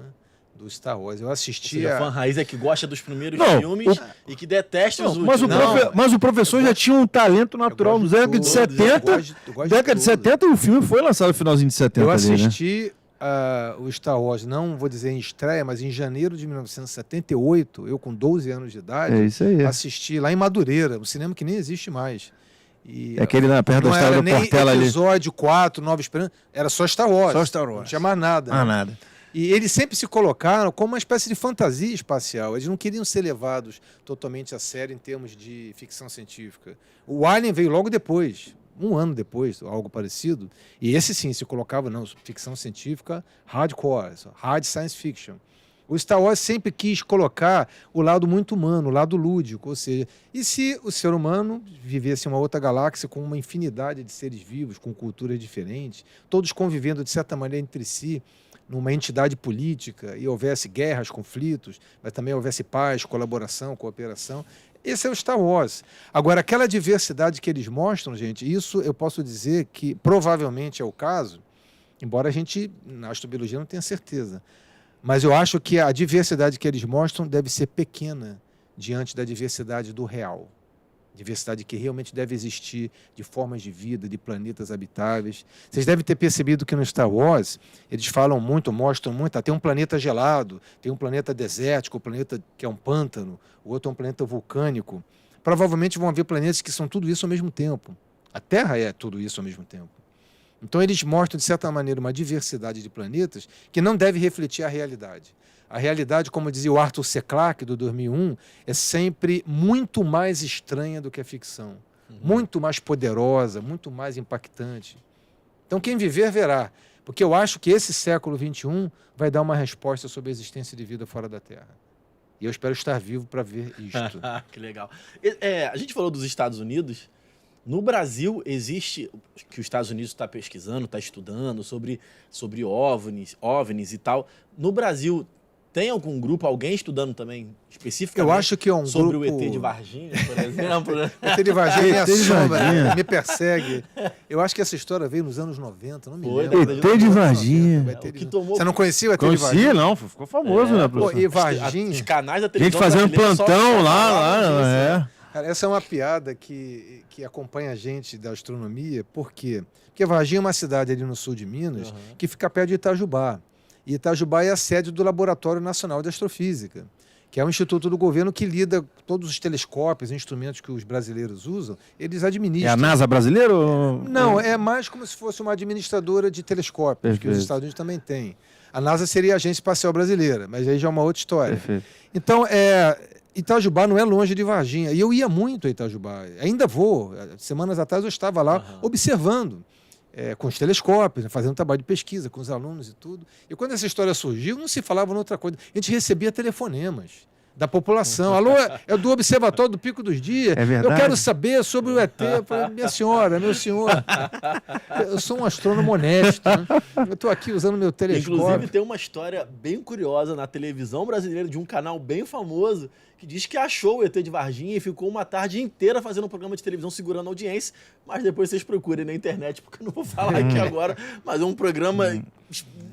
Do Star Wars. Eu assisti Ou seja, fã raiz é que gosta dos primeiros Não, filmes e que detesta os Mas últimos. mas o professor já tinha um talento natural Eu nos gosto década de de 70. eu gosto Década de tudo. 70 o filme foi lançado no finalzinho de 70 Eu ali, né? assisti o Star Wars, não vou dizer em estreia, mas em janeiro de 1978, eu com 12 anos de idade, É isso aí. assisti lá em Madureira, um cinema que nem existe mais. E, É aquele perto da não estrada era do nem Portela ali. episódio 4, Nova Esperança, era só Star Wars. Só Star Não Wars. tinha mais nada. né? Nada. E eles sempre se colocaram como uma espécie de fantasia espacial. Eles não queriam ser levados totalmente a sério em termos de ficção científica. O Alien veio logo depois, um ano depois, algo parecido. E esse sim se colocava, não, ficção científica hardcore, hard science fiction. O Star Wars sempre quis colocar o lado muito humano, o lado lúdico, ou seja, e se o ser humano vivesse em uma outra galáxia com uma infinidade de seres vivos, com culturas diferentes, todos convivendo de certa maneira entre si, numa entidade política, e houvesse guerras, conflitos, mas também houvesse paz, colaboração, cooperação. Esse é o Star Wars. Agora, aquela diversidade que eles mostram, gente, isso eu posso dizer que provavelmente é o caso, embora a gente, na astrobiologia, não tenha certeza. Mas eu acho que a diversidade que eles mostram deve ser pequena diante da diversidade do real. Diversidade que realmente deve existir de formas de vida, de planetas habitáveis. Vocês devem ter percebido que no Star Wars eles falam muito, mostram muito. Tem um planeta gelado, tem um planeta desértico, um planeta que é um pântano, o outro é um planeta vulcânico. Provavelmente vão haver planetas que são tudo isso ao mesmo tempo. A Terra é tudo isso ao mesmo tempo. Então eles mostram, de certa maneira, uma diversidade de planetas que não deve refletir a realidade. A realidade, como dizia o Arthur C. Clarke, do 2001, é sempre muito mais estranha do que a ficção. Muito mais poderosa, muito mais impactante. Então, quem viver, verá. Porque eu acho que esse século XXI vai dar uma resposta sobre a existência de vida fora da Terra. E eu espero estar vivo para ver isto. Que legal. A gente falou dos Estados Unidos. No Brasil, existe, que os Estados Unidos está pesquisando, está estudando sobre OVNIs e tal. No Brasil, tem algum grupo, alguém estudando também especificamente Eu acho que é um sobre grupo... o ET de Varginha, por exemplo? Né? O ET de Varginha me ET de assombra, Varginha. me persegue. Eu acho que essa história veio nos anos 90, não me Foi, lembro. ET de Varginha. O ET de- O que tomou- Você não conhecia o ET de Conhecia, Varginha? não. Ficou famoso, né, Pô, professor? e Varginha... Os canais da Gente televisão fazendo brasileira só plantão falavam disso, né? Cara, essa é uma piada que acompanha a gente da astronomia. Por quê? Porque Varginha é uma cidade ali no sul de Minas que fica perto de Itajubá. E Itajubá é a sede do Laboratório Nacional de Astrofísica, que é um instituto do governo que lida com todos os telescópios, instrumentos que os brasileiros usam, eles É administram. a NASA brasileira ou... Não, é mais como se fosse uma administradora de telescópios, que Perfeito. os Estados Unidos também têm. A NASA seria a Agência Espacial Brasileira, mas aí já é uma outra história. Perfeito. Então, Itajubá não é longe de Varginha. E eu ia muito a Itajubá. Ainda vou. Semanas atrás eu estava lá observando, com os telescópios, né, fazendo trabalho de pesquisa com os alunos e tudo. E quando essa história surgiu, não se falava noutra coisa. A gente recebia telefonemas da população. Alô, é do Observatório do Pico dos Dias. É verdade? Eu quero saber sobre o ET. Eu falei, minha senhora, meu senhor. Eu sou um astrônomo honesto. Né? Eu estou aqui usando meu telescópio. Inclusive, tem uma história bem curiosa na televisão brasileira de um canal bem famoso que diz que achou o ET de Varginha e ficou uma tarde inteira fazendo um programa de televisão segurando a audiência, mas depois vocês procurem na internet, porque eu não vou falar aqui agora, mas é um programa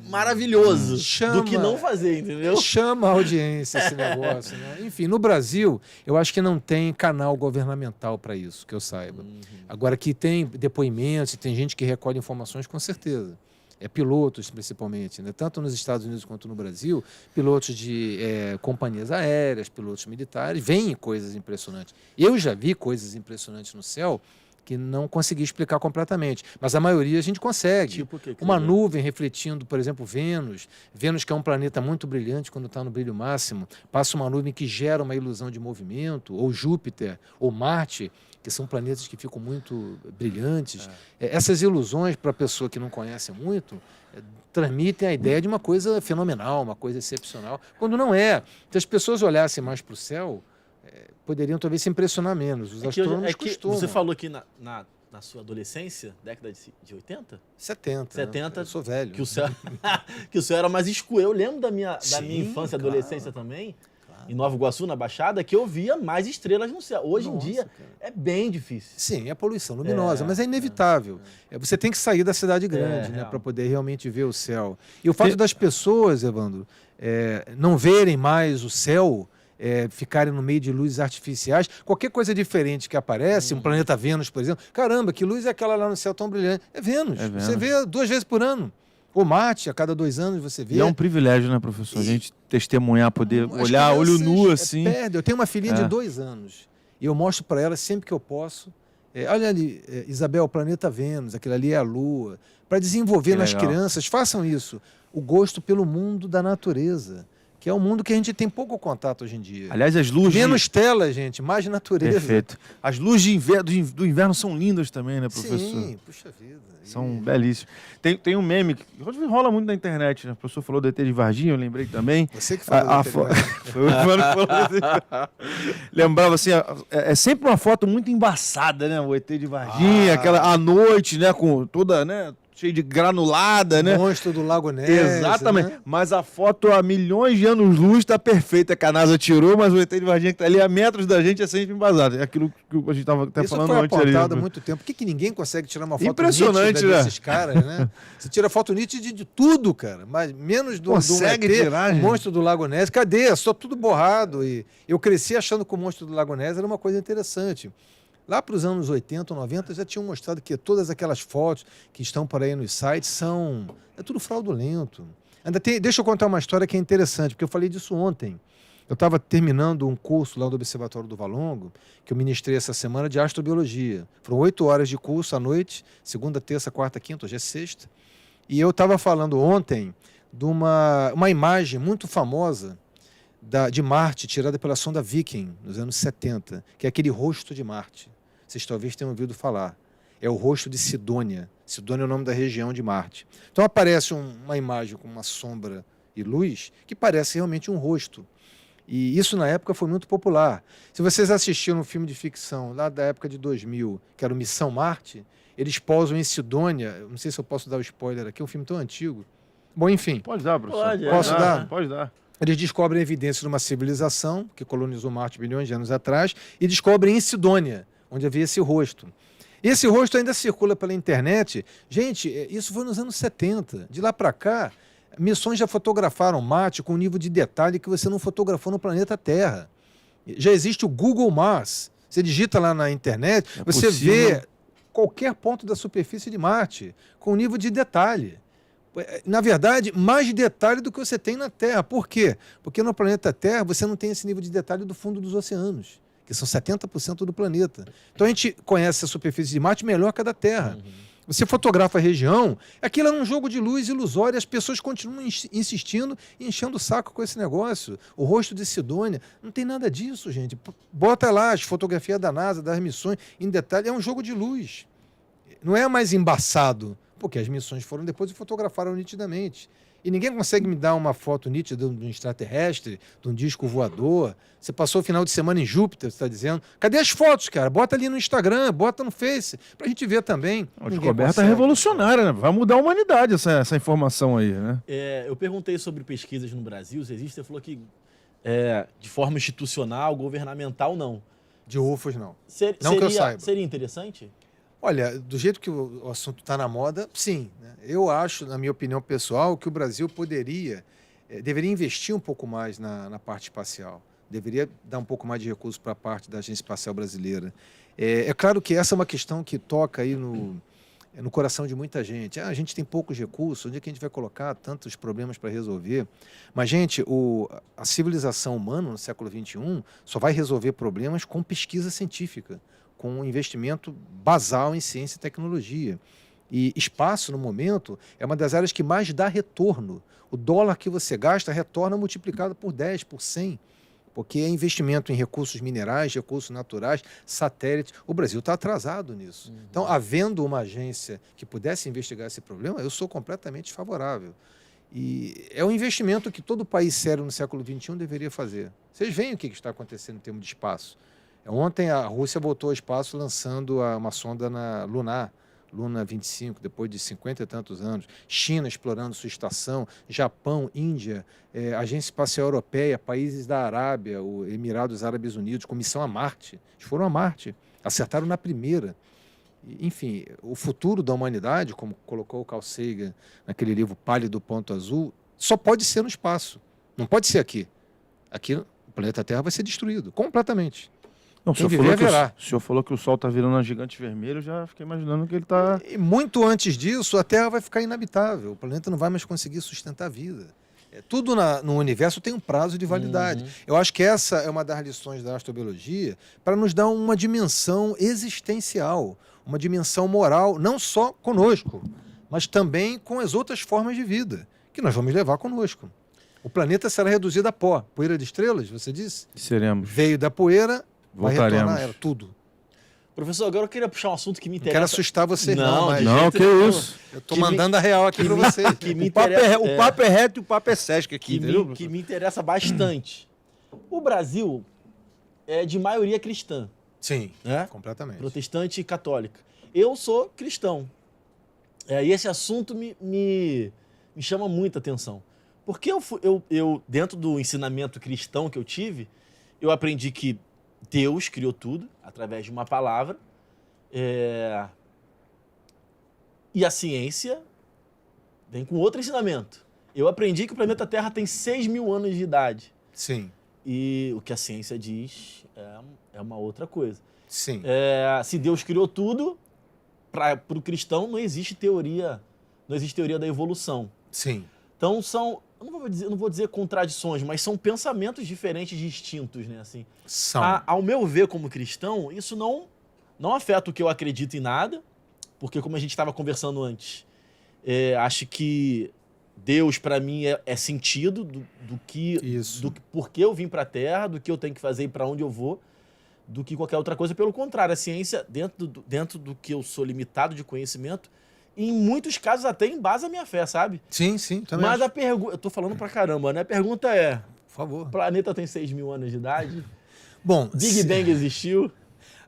maravilhoso do que não fazer, entendeu? Chama a audiência esse negócio, né? Enfim, no Brasil, eu acho que não tem canal governamental para isso, que eu saiba. Agora, que tem depoimentos, tem gente que recolhe informações, com certeza. Pilotos, principalmente, né? Tanto nos Estados Unidos quanto no Brasil, pilotos de companhias aéreas, pilotos militares, veem coisas impressionantes. Eu já vi coisas impressionantes no céu que não consegui explicar completamente, mas a maioria a gente consegue. Tipo o quê? Uma nuvem refletindo, por exemplo, Vênus. Vênus, que é um planeta muito brilhante quando está no brilho máximo, passa uma nuvem que gera uma ilusão de movimento, ou Júpiter, ou Marte, que são planetas que ficam muito brilhantes. Essas ilusões, para a pessoa que não conhece muito, transmitem a ideia de uma coisa fenomenal, uma coisa excepcional, quando não é. Se as pessoas olhassem mais para o céu, poderiam talvez se impressionar menos. Os astrônomos costumam. Você falou que na sua adolescência, década de 80? 70. 70. Eu sou velho. Que o céu era mais escuro. Eu lembro da minha Sim, infância e claro. adolescência também. Claro. em Nova Iguaçu, na Baixada, que eu via mais estrelas no céu. Hoje em dia cara. é bem difícil. Sim, é poluição luminosa, mas é inevitável. Você tem que sair da cidade grande, né, real. para poder realmente ver o céu. E o fato das pessoas, Evandro, não verem mais o céu, ficarem no meio de luzes artificiais, qualquer coisa diferente que aparece, um planeta Vênus, por exemplo, caramba, que luz é aquela lá no céu tão brilhante? É Vênus. É Vênus. Você vê 2 vezes por ano. Ou Marte, a cada 2 anos você vê. E é um privilégio, né, professor? A gente testemunhar, poder As olhar olho nu crianças, assim. Eu tenho uma filhinha de 2 anos e eu mostro para ela sempre que eu posso. Olha ali, Isabel, o planeta Vênus, aquilo ali é a Lua. Para desenvolver Que nas legal. crianças, façam isso. O gosto pelo mundo da natureza, que é um mundo que a gente tem pouco contato hoje em dia. Aliás, as luzes... Menos tela, gente, mais natureza. Perfeito. As luzes de do inverno são lindas também, né, professor? Sim, puxa vida. São belíssimos. Tem um meme que rola muito na internet, né? O professor falou do ET de Varginha, eu lembrei também. Você que falou. Foi o Ivano que falou isso. Lembrava assim, é sempre uma foto muito embaçada, né? O ET de Varginha, aquela à noite, né? Com toda, né? Cheio de granulada, né? Monstro do Lago Ness. Exatamente. Né? Mas a foto a milhões de anos-luz está perfeita, que a NASA tirou, mas o ET de Varginha que está ali a metros da gente é sempre embasado. É aquilo que a gente estava até Isso falando foi antes ali. apontado há muito tempo. Por que ninguém consegue tirar uma foto Impressionante, nítida né? desses caras, né? Você tira foto nítida de tudo, cara. Mas menos do Consegue ET, tirar, o gente? Monstro do Lago Ness. Cadê? Só tudo borrado. E eu cresci achando que o Monstro do Lago Ness era uma coisa interessante. Lá para os anos 80, 90, já tinham mostrado que todas aquelas fotos que estão por aí nos sites é tudo fraudulento. Deixa eu contar uma história que é interessante, porque eu falei disso ontem. Eu estava terminando um curso lá do Observatório do Valongo, que eu ministrei essa semana, de astrobiologia. Foram 8 horas de curso à noite, segunda, terça, quarta, quinta, hoje é sexta. E eu estava falando ontem de uma imagem muito famosa de Marte, tirada pela sonda Viking, nos anos 70, que é aquele rosto de Marte. Vocês talvez tenham ouvido falar. É o rosto de Sidônia. Sidônia é o nome da região de Marte. Então aparece uma imagem com uma sombra e luz que parece realmente um rosto. E isso na época foi muito popular. Se vocês assistiram um filme de ficção lá da época de 2000, que era o Missão Marte, eles pousam em Sidônia. Não sei se eu posso dar o spoiler aqui, é um filme tão antigo. Bom, enfim. Pode dar, professor. Posso dar? Pode dar. Eles descobrem evidências de uma civilização que colonizou Marte bilhões de anos atrás e descobrem em Sidônia, onde havia esse rosto. Esse rosto ainda circula pela internet. Gente, isso foi nos anos 70. De lá para cá, missões já fotografaram Marte com um nível de detalhe que você não fotografou no planeta Terra. Já existe o Google Mars. Você digita lá na internet, você vê qualquer ponto da superfície de Marte com um nível de detalhe. Na verdade, mais detalhe do que você tem na Terra. Por quê? Porque no planeta Terra você não tem esse nível de detalhe do fundo dos oceanos, que são 70% do planeta. Então a gente conhece a superfície de Marte melhor que a da Terra. Você fotografa a região, aquilo é um jogo de luz ilusório, as pessoas continuam insistindo e enchendo o saco com esse negócio. O rosto de Sidônia, não tem nada disso, gente. Bota lá as fotografias da NASA, das missões, em detalhe, é um jogo de luz. Não é mais embaçado, porque as missões foram depois e fotografaram nitidamente. E ninguém consegue me dar uma foto nítida de um extraterrestre, de um disco voador. Você passou o final de semana em Júpiter, você está dizendo. Cadê as fotos, cara? Bota ali no Instagram, bota no Face, pra gente ver também. Uma descoberta revolucionária, né? Vai mudar a humanidade essa informação aí, né? Eu perguntei sobre pesquisas no Brasil, se existe, você falou que de forma institucional, governamental, não. De UFOs, não. Não que eu saiba. Seria interessante? Olha, do jeito que o assunto está na moda, sim. Né? Eu acho, na minha opinião pessoal, que o Brasil deveria investir um pouco mais na parte espacial. Deveria dar um pouco mais de recursos para a parte da Agência Espacial Brasileira. É claro que essa é uma questão que toca aí no coração de muita gente. A gente tem poucos recursos, onde é que a gente vai colocar tantos problemas para resolver? Mas, gente, a civilização humana no século XXI só vai resolver problemas com pesquisa científica, com um investimento basal em ciência e tecnologia. E espaço, no momento, é uma das áreas que mais dá retorno. O dólar que você gasta retorna multiplicado por 10, por 100, porque é investimento em recursos minerais, recursos naturais, satélites. O Brasil está atrasado nisso. Então, havendo uma agência que pudesse investigar esse problema, eu sou completamente favorável. E é um investimento que todo país sério no século XXI deveria fazer. Vocês veem o que está acontecendo em termos de espaço. Ontem a Rússia botou ao espaço lançando uma sonda lunar, Luna 25, depois de 50 e tantos anos, China explorando sua estação, Japão, Índia, Agência Espacial Europeia, países da Arábia, o Emirados Árabes Unidos, com missão a Marte. Eles foram a Marte, acertaram na primeira. Enfim, o futuro da humanidade, como colocou o Carl Sagan naquele livro Pálido Ponto Azul, só pode ser no espaço, não pode ser aqui. Aqui o planeta Terra vai ser destruído completamente. Não, Quem viver, verá. O senhor falou que o Sol está virando um gigante vermelho, eu já fiquei imaginando que ele está... E muito antes disso, a Terra vai ficar inabitável, o planeta não vai mais conseguir sustentar a vida. Tudo no universo tem um prazo de validade. Eu acho que essa é uma das lições da astrobiologia para nos dar uma dimensão existencial, uma dimensão moral, não só conosco, mas também com as outras formas de vida, que nós vamos levar conosco. O planeta será reduzido a pó. Poeira de estrelas, você disse? Seremos. Veio da poeira, vai Voltaremos. retornar, era tudo. Professor, agora eu queria puxar um assunto que me Não interessa. quero assustar vocês, Não, mas de Não, jeito que nenhum. isso. eu tô que mandando a real aqui para vocês. Que me O papo interessa, o papo é reto e o papo é sesc aqui, entendeu? que me interessa bastante. O Brasil é de maioria cristã, Sim, né? completamente. Protestante e católica. Eu sou cristão. E esse assunto me chama muita atenção. Porque eu, dentro do ensinamento cristão que eu tive, eu aprendi que Deus criou tudo através de uma palavra. E a ciência vem com outro ensinamento. Eu aprendi que o planeta Terra tem 6.000 anos de idade. Sim, E o que a ciência diz é uma outra coisa. sim. Se Deus criou tudo, para o cristão não existe teoria da evolução. Sim. Então eu não vou dizer contradições, mas são pensamentos diferentes, distintos, né? Assim, São. ao meu ver como cristão, isso não afeta o que eu acredito em nada, porque como a gente estava conversando antes, acho que Deus para mim é sentido do que por que eu vim para a Terra, do que eu tenho que fazer e para onde eu vou, do que qualquer outra coisa. Pelo contrário, a ciência, dentro do que eu sou limitado de conhecimento, em muitos casos até embasa a minha fé, sabe? Sim, também Mas acho. a pergunta... Eu tô falando pra caramba, né? A pergunta é... Por favor. O planeta tem 6.000 anos de idade? Bom, Big Bang existiu?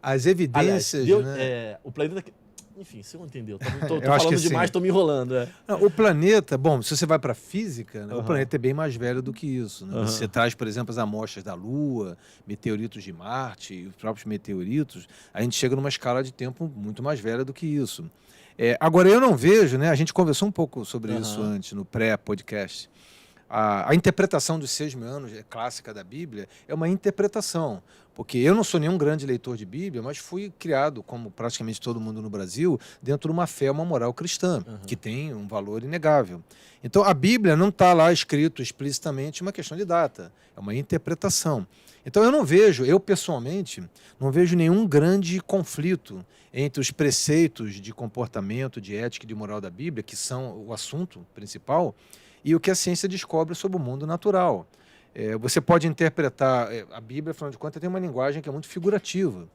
as Aliás, evidências, né? o planeta... Enfim, você não entendeu. Tô Eu acho falando que demais, sim. tô me enrolando. Não, o planeta, bom, se você vai para a física, né, o Aham. planeta é bem mais velho do que isso. Né? Aham. Você traz, por exemplo, as amostras da Lua, meteoritos de Marte, e os próprios meteoritos, a gente chega numa escala de tempo muito mais velha do que isso. Agora, eu não vejo, né? A gente conversou um pouco sobre isso antes, no pré-podcast. A interpretação dos 6.000 anos clássica da Bíblia é uma interpretação, porque eu não sou nenhum grande leitor de Bíblia, mas fui criado, como praticamente todo mundo no Brasil, dentro de uma fé, uma moral cristã, que tem um valor inegável. Então, a Bíblia não está lá escrito explicitamente uma questão de data, é uma interpretação. Então, eu pessoalmente, não vejo nenhum grande conflito entre os preceitos de comportamento, de ética e de moral da Bíblia, que são o assunto principal, e o que a ciência descobre sobre o mundo natural. Você pode interpretar a Bíblia, afinal de contas, tem uma linguagem que é muito figurativa,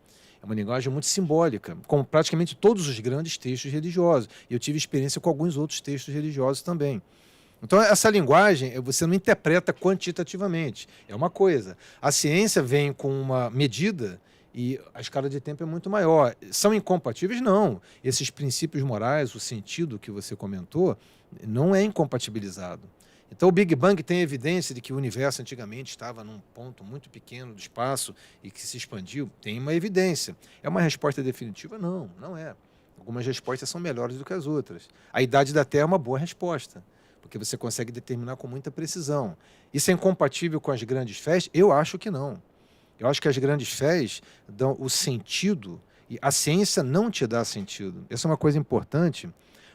é uma linguagem muito simbólica, como praticamente todos os grandes textos religiosos. E eu tive experiência com alguns outros textos religiosos também. Então, essa linguagem, você não interpreta quantitativamente, é uma coisa. A ciência vem com uma medida e a escala de tempo é muito maior. São incompatíveis? Não. Esses princípios morais, o sentido que você comentou, não é incompatibilizado. Então, o Big Bang tem evidência de que o universo antigamente estava num ponto muito pequeno do espaço e que se expandiu. Tem uma evidência. É uma resposta definitiva? Não, não é. Algumas respostas são melhores do que as outras. A idade da Terra é uma boa resposta, porque você consegue determinar com muita precisão. Isso é incompatível com as grandes fés? Eu acho que não. Eu acho que as grandes fés dão o sentido e a ciência não te dá sentido. Essa é uma coisa importante,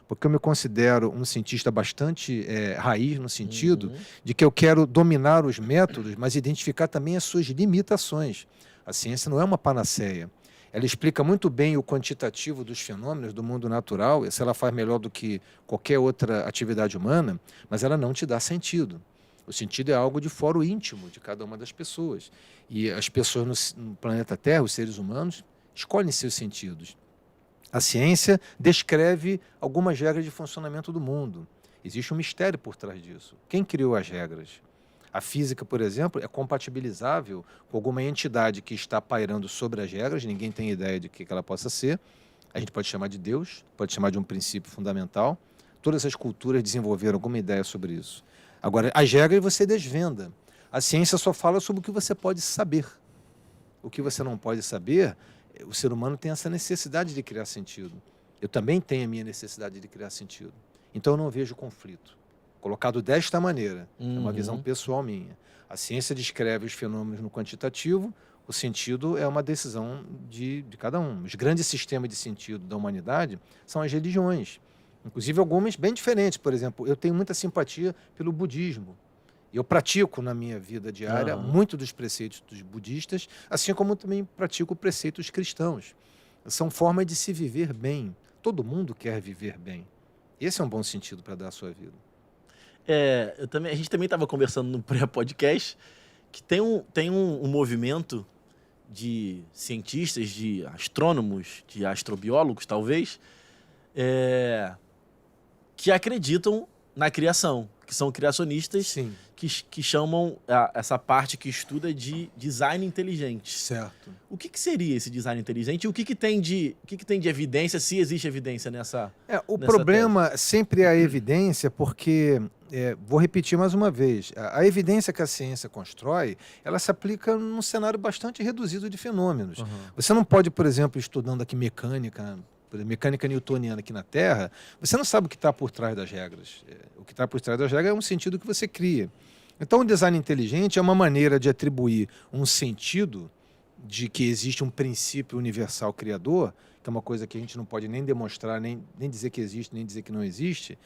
porque eu me considero um cientista bastante raiz no sentido de que eu quero dominar os métodos, mas identificar também as suas limitações. A ciência não é uma panaceia. Ela explica muito bem o quantitativo dos fenômenos do mundo natural, se ela faz melhor do que qualquer outra atividade humana, mas ela não te dá sentido. O sentido é algo de fora o íntimo de cada uma das pessoas. E as pessoas no planeta Terra, os seres humanos, escolhem seus sentidos. A ciência descreve algumas regras de funcionamento do mundo. Existe um mistério por trás disso. Quem criou as regras? A física, por exemplo, é compatibilizável com alguma entidade que está pairando sobre as regras, ninguém tem ideia de que ela possa ser, A gente pode chamar de Deus, pode chamar de um princípio fundamental. Todas as culturas desenvolveram alguma ideia sobre isso. Agora, as regras você desvenda. A ciência só fala sobre o que você pode saber. O que você não pode saber, o ser humano tem essa necessidade de criar sentido. Eu também tenho a minha necessidade de criar sentido. Então eu não vejo conflito. Colocado desta maneira, é uma visão pessoal minha. A ciência descreve os fenômenos no quantitativo, o sentido é uma decisão de cada um. Os grandes sistemas de sentido da humanidade são as religiões. Inclusive algumas bem diferentes. Por exemplo, eu tenho muita simpatia pelo budismo. Eu pratico na minha vida diária muito dos preceitos dos budistas, assim como também pratico preceitos cristãos. São formas de se viver bem. Todo mundo quer viver bem. Esse é um bom sentido para dar à sua vida. A gente também estava conversando no pré-podcast que tem um movimento de cientistas, de astrônomos, de astrobiólogos, talvez, que acreditam na criação, que são criacionistas. Sim. Que chamam essa parte que estuda de design inteligente. Certo. O que seria esse design inteligente e o que tem de evidência, se existe evidência nessa O nessa problema sempre é a evidência, porque, vou repetir mais uma vez, a evidência que a ciência constrói, ela se aplica num cenário bastante reduzido de fenômenos. Você não pode, por exemplo, estudando aqui mecânica newtoniana aqui na Terra, você não sabe o que está por trás das regras. O que está por trás das regras é um sentido que você cria. Então, o design inteligente é uma maneira de atribuir um sentido de que existe um princípio universal criador, que é uma coisa que a gente não pode nem demonstrar, nem dizer que existe, nem dizer que não existe,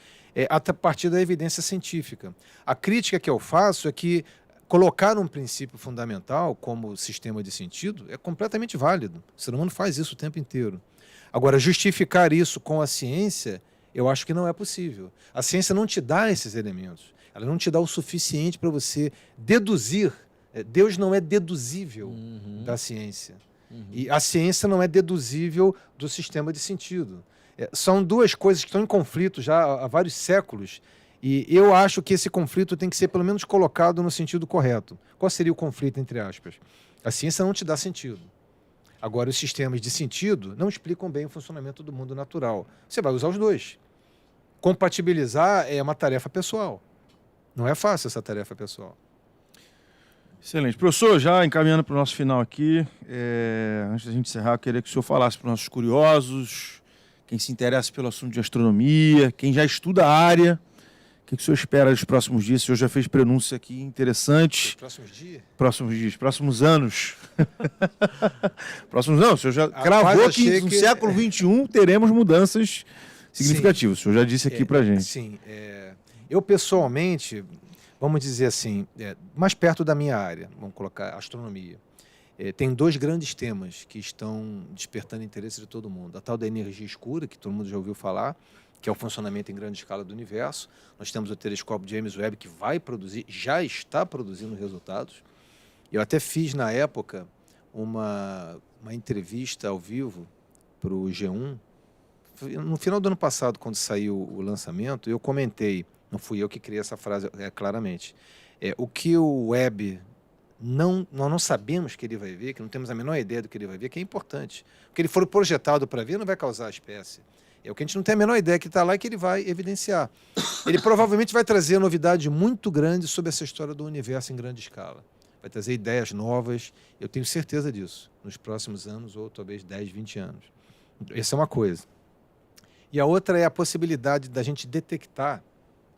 a partir da evidência científica. A crítica que eu faço é que colocar um princípio fundamental como sistema de sentido é completamente válido. O ser humano faz isso o tempo inteiro. Agora, justificar isso com a ciência, eu acho que não é possível. A ciência não te dá esses elementos. Ela não te dá o suficiente para você deduzir. Deus não é deduzível da ciência. E a ciência não é deduzível do sistema de sentido. São duas coisas que estão em conflito já há vários séculos. E eu acho que esse conflito tem que ser pelo menos colocado no sentido correto. Qual seria o conflito, entre aspas? A ciência não te dá sentido. Agora, os sistemas de sentido não explicam bem o funcionamento do mundo natural. Você vai usar os dois. Compatibilizar é uma tarefa pessoal. Não é fácil essa tarefa pessoal. Excelente. Professor, já encaminhando para o nosso final aqui, antes da gente encerrar, eu queria que o senhor falasse para os nossos curiosos, quem se interessa pelo assunto de astronomia, quem já estuda a área, o que o senhor espera dos próximos dias? O senhor já fez prenúncia aqui interessantes. Próximos dias? Próximos dias, próximos anos. Próximos não, o senhor já cravou que no século XXI teremos mudanças significativas. O senhor já disse aqui para gente. Sim. Eu, pessoalmente, vamos dizer assim, mais perto da minha área, vamos colocar astronomia, tem dois grandes temas que estão despertando interesse de todo mundo. A tal da energia escura, que todo mundo já ouviu falar, que é o funcionamento em grande escala do universo. Nós temos o telescópio James Webb, que vai produzir, já está produzindo resultados. Eu até fiz, na época, uma entrevista ao vivo para o G1. No final do ano passado, quando saiu o lançamento, eu comentei, não fui eu que criei essa frase claramente, o que o Webb, nós não sabemos que ele vai ver, que não temos a menor ideia do que ele vai ver, que é importante. O que ele for projetado para ver não vai causar espécie. O que a gente não tem a menor ideia que está lá e que ele vai evidenciar. Ele provavelmente vai trazer novidade muito grande sobre essa história do universo em grande escala. Vai trazer ideias novas, eu tenho certeza disso, nos próximos anos, ou talvez 10, 20 anos. Essa é uma coisa. E a outra é a possibilidade da gente detectar,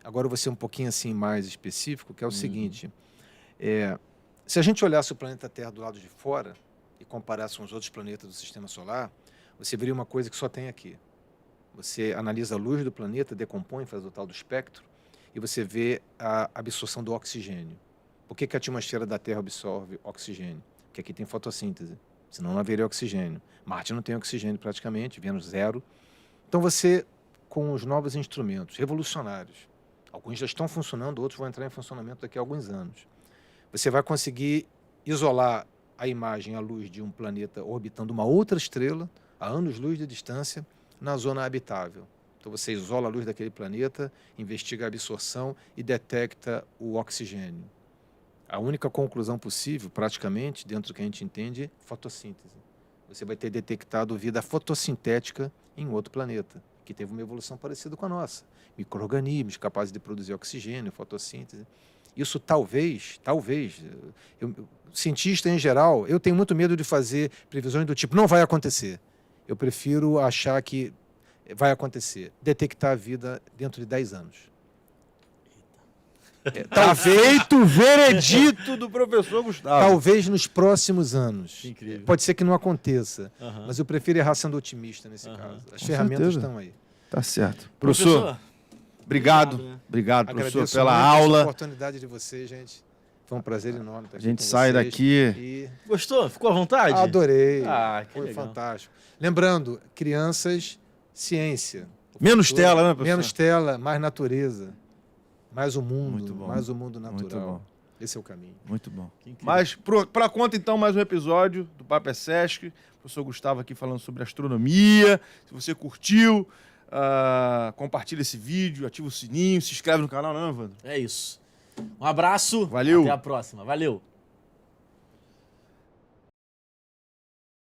agora eu vou ser um pouquinho assim mais específico, que é o seguinte, se a gente olhasse o planeta Terra do lado de fora e comparasse com os outros planetas do Sistema Solar, você veria uma coisa que só tem aqui. Você analisa a luz do planeta, decompõe, faz o tal do espectro, e você vê a absorção do oxigênio. Por que a atmosfera da Terra absorve oxigênio? Porque aqui tem fotossíntese, senão não haveria oxigênio. Marte não tem oxigênio praticamente, Vênus zero. Então você, com os novos instrumentos revolucionários, alguns já estão funcionando, outros vão entrar em funcionamento daqui a alguns anos, você vai conseguir isolar a imagem, a luz de um planeta orbitando uma outra estrela, a anos-luz de distância, na zona habitável. Então você isola a luz daquele planeta, investiga a absorção e detecta o oxigênio. A única conclusão possível, praticamente, dentro do que a gente entende, é fotossíntese. você vai ter detectado vida fotossintética em outro planeta, que teve uma evolução parecida com a nossa. Micro-organismos capazes de produzir oxigênio, fotossíntese. Isso talvez, cientista em geral, eu tenho muito medo de fazer previsões do tipo, não vai acontecer. Eu prefiro achar que vai acontecer. Detectar a vida dentro de 10 anos. Tá feito o veredito do professor Gustavo. Talvez nos próximos anos. Que incrível. Pode ser que não aconteça, Aham. mas eu prefiro errar sendo otimista nesse Aham. caso. As Com ferramentas certeza. estão aí. Tá certo. Professor, obrigado. obrigado, né? Obrigado, professor, Agradeço pela muito essa aula. oportunidade de vocês, gente. Foi um prazer enorme estar A aqui gente com sai vocês. daqui. E Gostou? Ficou à vontade? adorei. Ah, que Foi legal. fantástico. Lembrando, crianças, ciência. O Menos futuro, tela, né, professor? Menos tela, mais natureza. Mais o mundo. Muito bom. Mais o mundo Muito natural. bom. Esse é o caminho. Muito bom. Que incrível. Mas, para conta, então, mais um episódio do Papo é Sesc. O professor Gustavo aqui falando sobre astronomia. Se você curtiu, compartilha esse vídeo, ativa o sininho, se inscreve no canal, não, Evandro? É isso. Um abraço. Valeu. Até a próxima. Valeu.